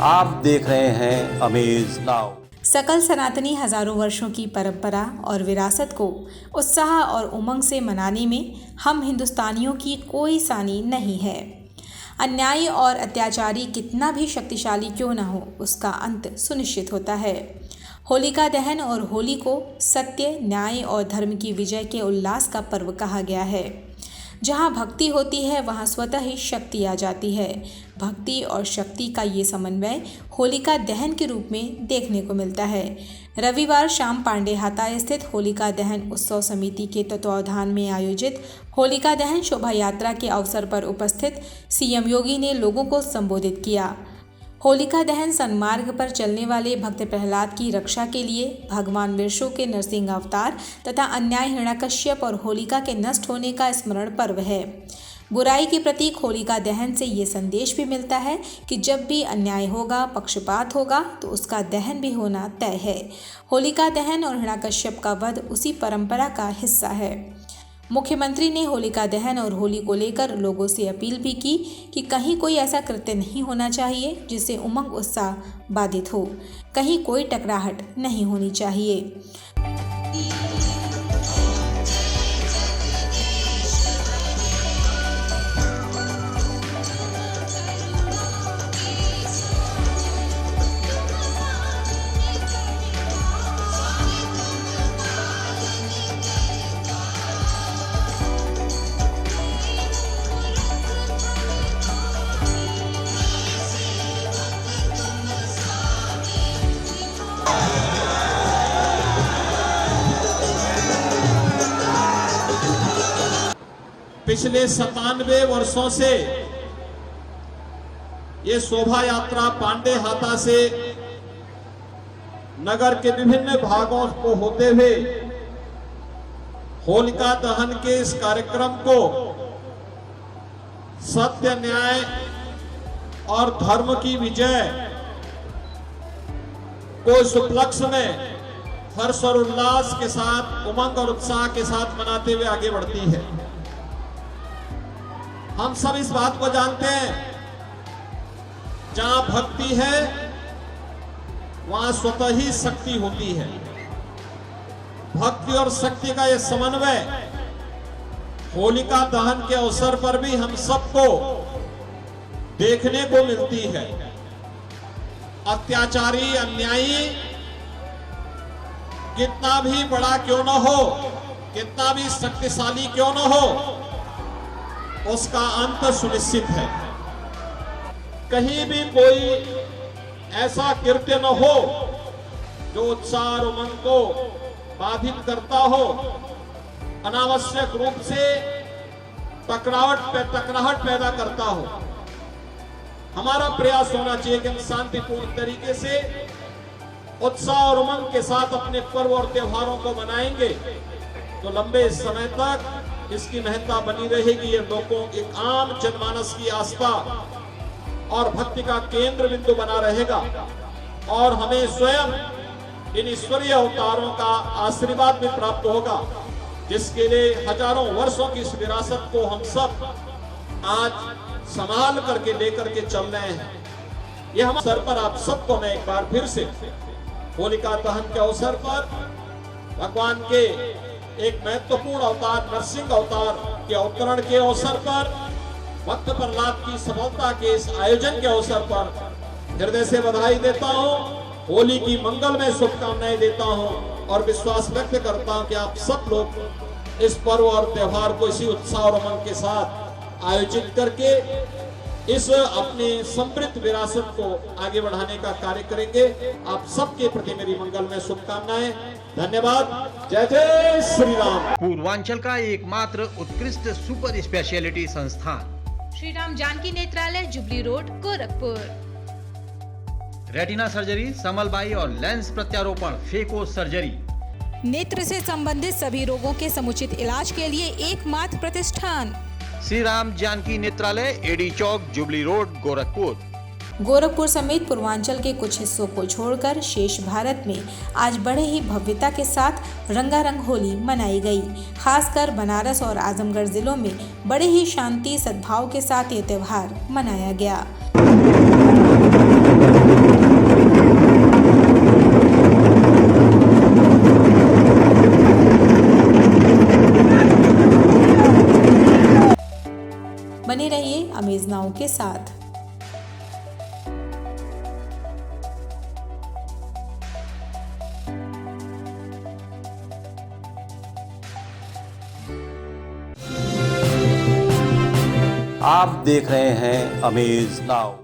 आप देख रहे हैं अमेज नाउ। सकल सनातनी हजारों वर्षों की परंपरा और विरासत को उत्साह और उमंग से मनाने में हम हिंदुस्तानियों की कोई सानी नहीं है। अन्यायी और अत्याचारी कितना भी शक्तिशाली क्यों न हो, उसका अंत सुनिश्चित होता है। होलिका दहन और होली को सत्य, न्याय और धर्म की विजय के उल्लास का पर्व कहा गया है। जहाँ भक्ति होती है वहाँ स्वतः ही शक्ति आ जाती है। भक्ति और शक्ति का ये समन्वय होलिका दहन के रूप में देखने को मिलता है। रविवार शाम पांडेहाता स्थित होलिका दहन उत्सव समिति के तत्वावधान में आयोजित होलिका दहन शोभा यात्रा के अवसर पर उपस्थित सीएम योगी ने लोगों को संबोधित किया। होलिका दहन सन्मार्ग पर चलने वाले भक्त प्रहलाद की रक्षा के लिए भगवान विष्णु के नरसिंह अवतार तथा अन्याय हिरण्यकश्यप और होलिका के नष्ट होने का स्मरण पर्व है। बुराई के प्रतीक होलिका दहन से ये संदेश भी मिलता है कि जब भी अन्याय होगा, पक्षपात होगा तो उसका दहन भी होना तय है। होलिका दहन और हिरण्यकश्यप का वध उसी परंपरा का हिस्सा है। मुख्यमंत्री ने होलिका दहन और होली को लेकर लोगों से अपील भी की कि कहीं कोई ऐसा कृत्य नहीं होना चाहिए जिससे उमंग उत्साह बाधित हो। कहीं कोई टकराहट नहीं होनी चाहिए। पिछले 97 वर्षों से ये शोभा यात्रा पांडेहाता से नगर के विभिन्न भागों को होते हुए होलिका दहन के इस कार्यक्रम को सत्य, न्याय और धर्म की विजय को इस उपलक्ष्य में हर्ष और उल्लास के साथ, उमंग और उत्साह के साथ मनाते हुए आगे बढ़ती है। हम सब इस बात को जानते हैं, जहां भक्ति है वहां स्वतः ही शक्ति होती है। भक्ति और शक्ति का यह समन्वय होलिका दहन के अवसर पर भी हम सबको देखने को मिलती है। अत्याचारी, अन्यायी कितना भी बड़ा क्यों न हो, कितना भी शक्तिशाली क्यों न हो, उसका अंत सुनिश्चित है। कहीं भी कोई ऐसा कृत्य न हो जो उत्साह और उमंग को बाधित करता हो, अनावश्यक रूप से टकराहट पैदा करता हो। हमारा प्रयास होना चाहिए कि हम शांतिपूर्ण तरीके से उत्साह और उमंग के साथ अपने पर्व और त्योहारों को मनाएंगे तो लंबे समय तक इसकी महत्ता बनी रहेगी। ये लोगों, एक आम जनमानस की आस्था और भक्ति का केंद्र बिंदु बना रहेगा और हमें स्वयं इन ईश्वरीय अवतारों का आशीर्वाद भी प्राप्त होगा, जिसके लिए हजारों वर्षों की इस विरासत को हम सब आज संभाल करके लेकर के चल रहे हैं। यह हम अवसर पर आप सबको मैं एक बार फिर से होलिका दहन के अवसर पर भगवान के एक महत्वपूर्ण अवतार नरसिंह अवतार के अवतरण के अवसर पर, भक्त प्रहलाद की सफलता के इस आयोजन के अवसर पर हृदय से बधाई देता हूं, होली की मंगलमय शुभकामनाएं देता हूं और विश्वास व्यक्त करता हूं कि आप सब लोग इस पर्व और त्योहार को इसी उत्साह और उमंग के साथ आयोजित करके इस अपनी समृद्ध विरासत को आगे बढ़ाने का कार्य करेंगे। आप सबके प्रति मेरी मंगलमय शुभकामनाएं। धन्यवाद। जय जय श्री राम। पूर्वांचल का एकमात्र उत्कृष्ट सुपर स्पेशलिटी संस्थान Shri Ram Janaki Netralaya, jubilee road, Gorakhpur. Retina surgery, समलबाई और लेंस प्रत्यारोपण, फेको सर्जरी। नेत्र से संबंधित सभी रोगों के समुचित इलाज के लिए एकमात्र प्रतिष्ठान श्री राम जानकी नेत्रालय, एडी चौक, जुबली रोड, गोरखपुर। गोरखपुर समेत पूर्वांचल के कुछ हिस्सों को छोड़कर शेष भारत में आज बड़े ही भव्यता के साथ रंगारंग होली मनाई गई। खासकर बनारस और आजमगढ़ जिलों में बड़े ही शांति सद्भाव के साथ ये त्यौहार मनाया गया। बने रहिए अमेज नाउ के साथ। आप देख रहे हैं अमेज नाउ।